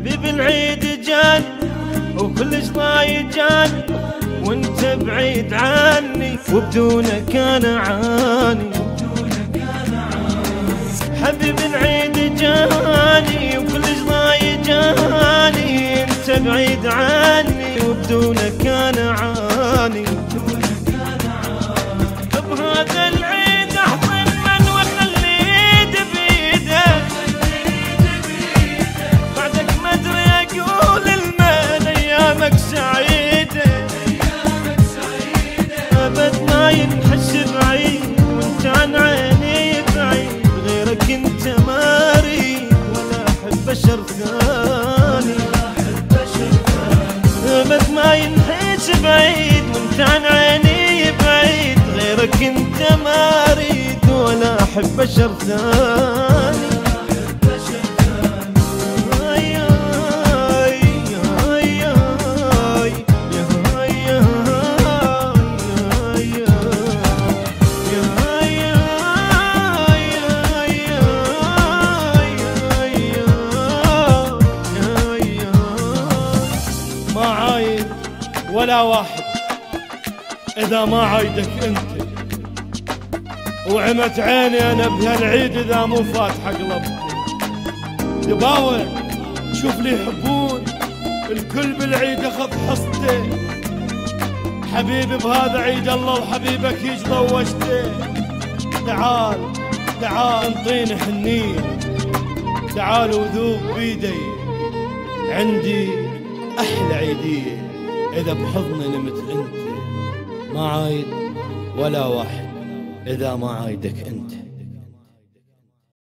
حبيب العيد جاني وكلش ضايق جاني وانت بعيد عني وبدونك انا عاني. حبيب العيد جاني وكلش ضايق جاني انت بعيد عني وبدونك انا عاني. بهذا العيد احضن من واخلي ايد بايده بعدك ما ادري اقول المال ايامك سعيده. ابد ما ينحس بعيد وانت عن عيني بعيد غيرك انت ما اريد ولا احب بشر ثاني. ابد ما ينحس بعيد وانت عن عيني بعيد غيرك انت ما اريد ولا احب بشر ثاني. ما عايد ولا واحد إذا ما عايدك أنت، وعمت عيني أنا بهالعيد إذا مو فاتحة قلبتي. دباوة شوف لي يحبون الكل بالعيد أخذ حصته. حبيبي بهذا عيد الله وحبيبك يجي ضوجته. تعال تعال انطيني حنين، تعال وذوب بيدي عندي أحلى عيدية إذا بحضني نمت أنت. ما عايد ولا واحد إذا ما عايدك أنت.